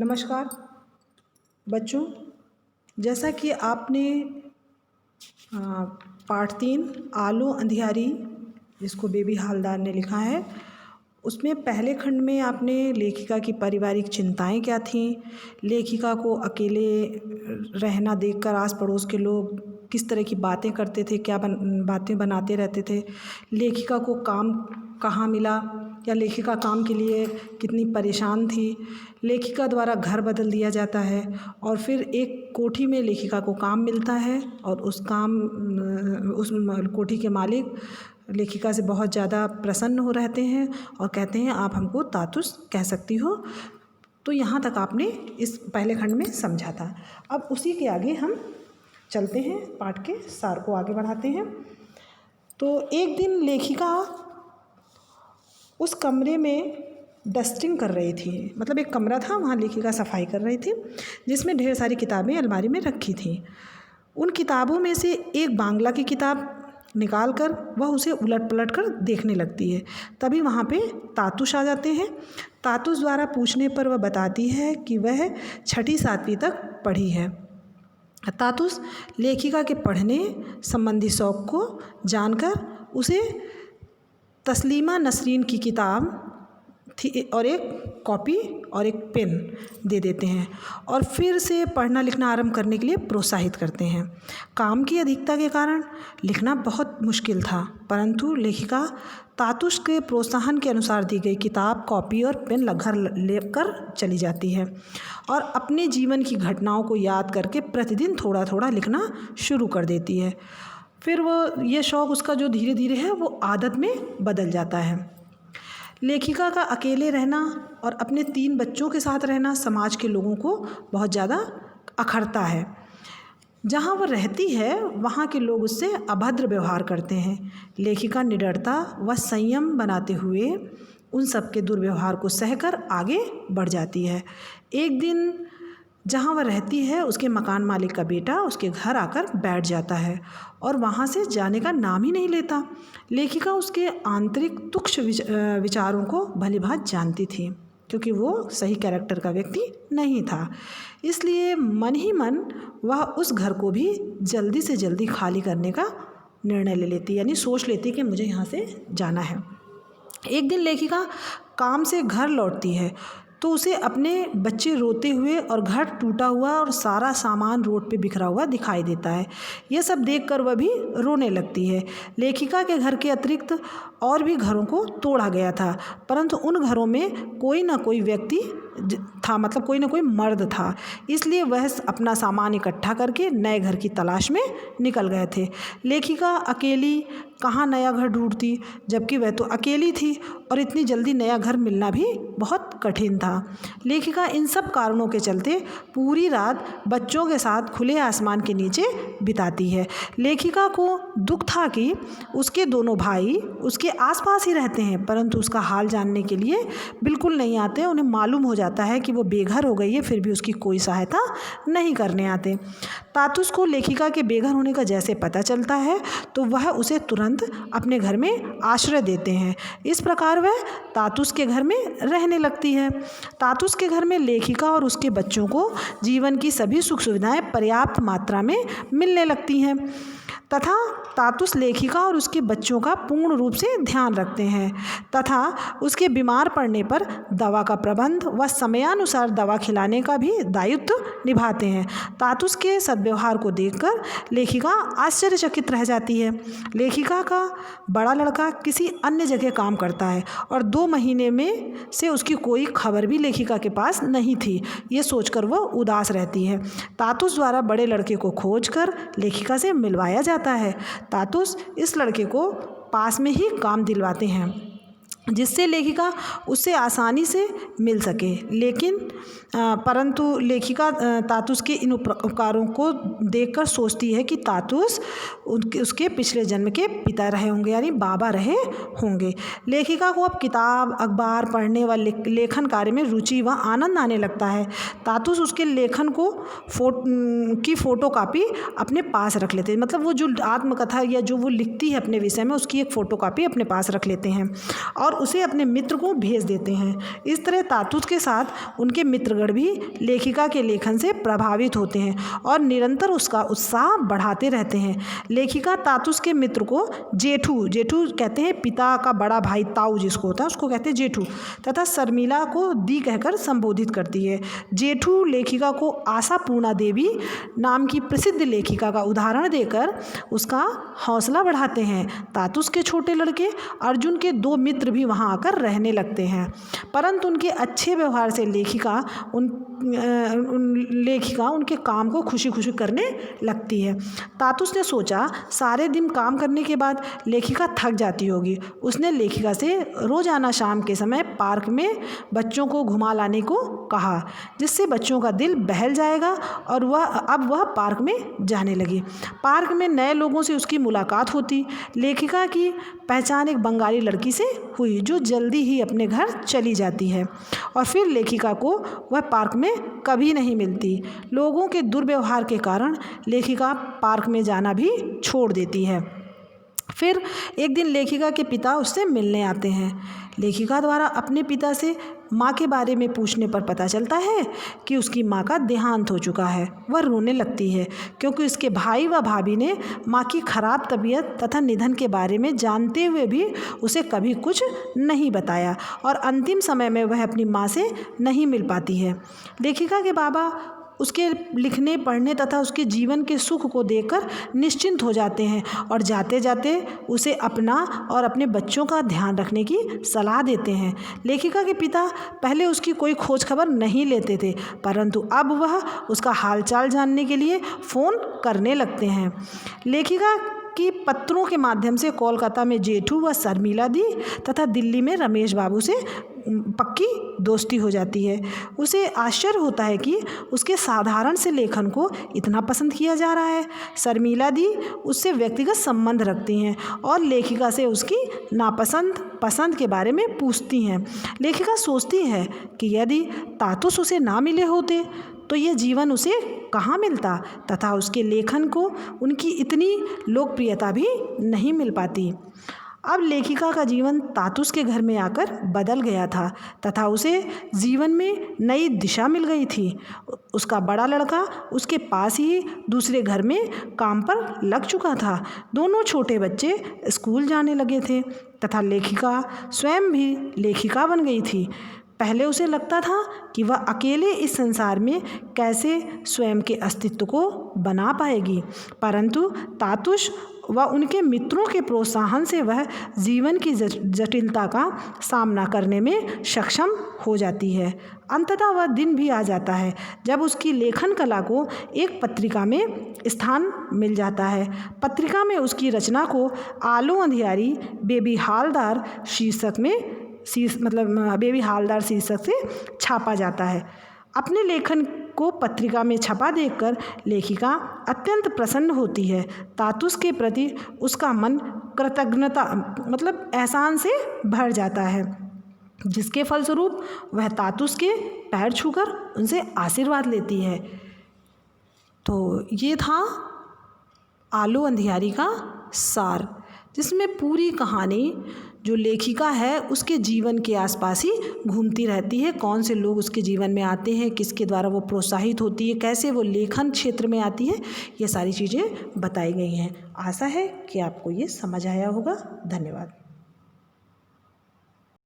नमस्कार बच्चों, जैसा कि आपने पाठ 3 आलो अंधियारी, जिसको बेबी हालदार ने लिखा है, उसमें पहले खंड में आपने लेखिका की पारिवारिक चिंताएं क्या थीं, लेखिका को अकेले रहना देखकर आस पड़ोस के लोग किस तरह की बातें करते थे, क्या बातें बनाते रहते थे, लेखिका को काम कहाँ मिला या लेखिका काम के लिए कितनी परेशान थी, लेखिका द्वारा घर बदल दिया जाता है और फिर एक कोठी में लेखिका को काम मिलता है और उस कोठी के मालिक लेखिका से बहुत ज़्यादा प्रसन्न हो रहते हैं और कहते हैं आप हमको तातुस कह सकती हो। तो यहाँ तक आपने इस पहले खंड में समझा था। अब उसी के आगे हम चलते हैं, पाठ के सार को आगे बढ़ाते हैं। तो एक दिन लेखिका उस कमरे में डस्टिंग कर रही थी, मतलब एक कमरा था, वहाँ लेखिका सफाई कर रही थी, जिसमें ढेर सारी किताबें अलमारी में रखी थी। उन किताबों में से एक बांग्ला की किताब निकाल कर वह उसे उलट पलट कर देखने लगती है। तभी वहाँ पे तातुस आ जाते हैं। तातुस द्वारा पूछने पर वह बताती है कि वह 6ठी 7वीं तक पढ़ी है। तातुस लेखिका के पढ़ने संबंधी शौक़ को जानकर उसे तस्लीमा नसरीन की किताब थी और एक कॉपी और एक पेन दे देते हैं और फिर से पढ़ना लिखना आरंभ करने के लिए प्रोत्साहित करते हैं। काम की अधिकता के कारण लिखना बहुत मुश्किल था, परंतु लेखिका तातुस के प्रोत्साहन के अनुसार दी गई किताब, कॉपी और पेन घर लेकर चली जाती है और अपने जीवन की घटनाओं को याद करके प्रतिदिन थोड़ा थोड़ा लिखना शुरू कर देती है। फिर वो ये शौक़ उसका जो धीरे धीरे है वो आदत में बदल जाता है। लेखिका का अकेले रहना और अपने 3 बच्चों के साथ रहना समाज के लोगों को बहुत ज़्यादा अखरता है। जहाँ वह रहती है वहाँ के लोग उससे अभद्र व्यवहार करते हैं। लेखिका निडरता व संयम बनाते हुए उन सब के दुर्व्यवहार को सहकर आगे बढ़ जाती है। एक दिन जहाँ वह रहती है उसके मकान मालिक का बेटा उसके घर आकर बैठ जाता है और वहाँ से जाने का नाम ही नहीं लेता। लेखिका उसके आंतरिक तुच्छ विचारों को भलीभांति जानती थी, क्योंकि वो सही कैरेक्टर का व्यक्ति नहीं था। इसलिए मन ही मन वह उस घर को भी जल्दी से जल्दी खाली करने का निर्णय ले लेती, यानी सोच लेती कि मुझे यहाँ से जाना है। एक दिन लेखिका काम से घर लौटती है तो उसे अपने बच्चे रोते हुए और घर टूटा हुआ और सारा सामान रोड पे बिखरा हुआ दिखाई देता है। यह सब देखकर वह भी रोने लगती है। लेखिका के घर के अतिरिक्त और भी घरों को तोड़ा गया था, परंतु उन घरों में कोई ना कोई व्यक्ति था, मतलब कोई ना कोई मर्द था। इसलिए वह अपना सामान इकट्ठा करके नए घर की तलाश में निकल गए थे। लेखिका अकेली कहाँ नया घर ढूंढती, जबकि वह तो अकेली थी और इतनी जल्दी नया घर मिलना भी बहुत कठिन था। लेखिका इन सब कारणों के चलते पूरी रात बच्चों के साथ खुले आसमान के नीचे बिताती है। लेखिका को दुख था कि उसके दोनों भाई उसके आसपास ही रहते हैं, परंतु उसका हाल जानने के लिए बिल्कुल नहीं आते। उन्हें मालूम हो जाता है कि वो बेघर हो गई है, फिर भी उसकी कोई सहायता नहीं करने आते। तातुस को लेखिका के बेघर होने का जैसे पता चलता है तो वह उसे तुरंत अपने घर में आश्रय देते हैं। इस प्रकार वह तातुस के घर में रहने लगती है। तातुस के घर में लेखिका और उसके बच्चों को जीवन की सभी सुख सुविधाएं पर्याप्त मात्रा में मिलने लगती हैं तथा तातुस लेखिका और उसके बच्चों का पूर्ण रूप से ध्यान रखते हैं तथा उसके बीमार पड़ने पर दवा का प्रबंध व समयानुसार दवा खिलाने का भी दायित्व निभाते हैं। तातुस के सद्व्यवहार को देखकर लेखिका आश्चर्यचकित रह जाती है। लेखिका का बड़ा लड़का किसी अन्य जगह काम करता है और 2 महीने में से उसकी कोई खबर भी लेखिका के पास नहीं थी। ये सोचकर वह उदास रहती है। तातुस द्वारा बड़े लड़के को खोजकर लेखिका से मिलवाया जाता है। तातुस इस लड़के को पास में ही काम दिलवाते हैं जिससे लेखिका उससे आसानी से मिल सके, लेकिन परंतु लेखिका तातुस के इन उपकारों को देखकर सोचती है कि तातुस उसके पिछले जन्म के पिता रहे होंगे, यानी बाबा रहे होंगे। लेखिका को अब किताब अखबार पढ़ने व लेखन कार्य में रुचि व आनंद आने लगता है। तातुस उसके लेखन को की फ़ोटोकॉपी अपने पास रख लेते हैं, मतलब वो जो आत्मकथा या जो वो लिखती है अपने विषय में उसकी एक फ़ोटोकॉपी अपने पास रख लेते हैं और उसे अपने मित्र को भेज देते हैं। इस तरह तातुस के साथ उनके मित्रगण भी लेखिका के लेखन से प्रभावित होते हैं और निरंतर उसका उत्साह बढ़ाते रहते हैं। लेखिका तातुस के मित्र को जेठू, जेठू कहते हैं पिता का बड़ा भाई, ताऊ जिसको होता है उसको कहते हैं जेठू, तथा शर्मिला को दी कहकर संबोधित करती है। जेठू लेखिका को आशापूर्णा देवी नाम की प्रसिद्ध लेखिका का उदाहरण देकर उसका हौसला बढ़ाते हैं। तातुस के छोटे लड़के अर्जुन के 2 मित्र भी वहां आकर रहने लगते हैं, परंतु उनके अच्छे व्यवहार से लेखिका उनके काम को खुशी खुशी करने लगती है। तातुस ने सोचा सारे दिन काम करने के बाद लेखिका थक जाती होगी। उसने लेखिका से रोजाना शाम के समय पार्क में बच्चों को घुमा लाने को कहा, जिससे बच्चों का दिल बहल जाएगा और वह पार्क में जाने लगी। पार्क में नए लोगों से उसकी मुलाकात होती। लेखिका की पहचान एक बंगाली लड़की से हुई जो जल्दी ही अपने घर चली जाती है और फिर लेखिका को वह पार्क में कभी नहीं मिलती। लोगों के दुर्व्यवहार के कारण लेखिका पार्क में जाना भी छोड़ देती है। फिर एक दिन लेखिका के पिता उससे मिलने आते हैं। लेखिका द्वारा अपने पिता से माँ के बारे में पूछने पर पता चलता है कि उसकी माँ का देहांत हो चुका है। वह रोने लगती है क्योंकि उसके भाई व भाभी ने माँ की खराब तबीयत तथा निधन के बारे में जानते हुए भी उसे कभी कुछ नहीं बताया और अंतिम समय में वह अपनी माँ से नहीं मिल पाती है। लेखिका के बाबा उसके लिखने पढ़ने तथा उसके जीवन के सुख को देखकर निश्चिंत हो जाते हैं और जाते जाते उसे अपना और अपने बच्चों का ध्यान रखने की सलाह देते हैं। लेखिका के पिता पहले उसकी कोई खोज खबर नहीं लेते थे, परंतु अब वह उसका हालचाल जानने के लिए फ़ोन करने लगते हैं। लेखिका की पत्रों के माध्यम से कोलकाता में जेठू व शर्मिला दी तथा दिल्ली में रमेश बाबू से पक्की दोस्ती हो जाती है। उसे आश्चर्य होता है कि उसके साधारण से लेखन को इतना पसंद किया जा रहा है। शर्मिला दी उससे व्यक्तिगत संबंध रखती हैं और लेखिका से उसकी नापसंद पसंद के बारे में पूछती हैं। लेखिका सोचती है कि यदि तातुस उसे ना मिले होते तो ये जीवन उसे कहाँ मिलता तथा उसके लेखन को उनकी इतनी लोकप्रियता भी नहीं मिल पाती। अब लेखिका का जीवन तातुस के घर में आकर बदल गया था तथा उसे जीवन में नई दिशा मिल गई थी। उसका बड़ा लड़का उसके पास ही दूसरे घर में काम पर लग चुका था। दोनों छोटे बच्चे स्कूल जाने लगे थे तथा लेखिका स्वयं भी लेखिका बन गई थी। पहले उसे लगता था कि वह अकेले इस संसार में कैसे स्वयं के अस्तित्व को बना पाएगी, परंतु तातुस व उनके मित्रों के प्रोत्साहन से वह जीवन की जटिलता का सामना करने में सक्षम हो जाती है। अंततः वह दिन भी आ जाता है जब उसकी लेखन कला को एक पत्रिका में स्थान मिल जाता है। पत्रिका में उसकी रचना को आलो अंधियारी बेबी हालदार शीर्षक से छापा जाता है। अपने लेखन को पत्रिका में छपा देखकर लेखिका अत्यंत प्रसन्न होती है। तातुस के प्रति उसका मन कृतज्ञता एहसान से भर जाता है, जिसके फलस्वरूप वह तातुस के पैर छूकर उनसे आशीर्वाद लेती है। तो ये था आलो अंधियारी का सार, जिसमें पूरी कहानी जो लेखिका है उसके जीवन के आसपास ही घूमती रहती है। कौन से लोग उसके जीवन में आते हैं, किसके द्वारा वो प्रोत्साहित होती है, कैसे वो लेखन क्षेत्र में आती है, ये सारी चीज़ें बताई गई हैं। आशा है कि आपको ये समझ आया होगा। धन्यवाद।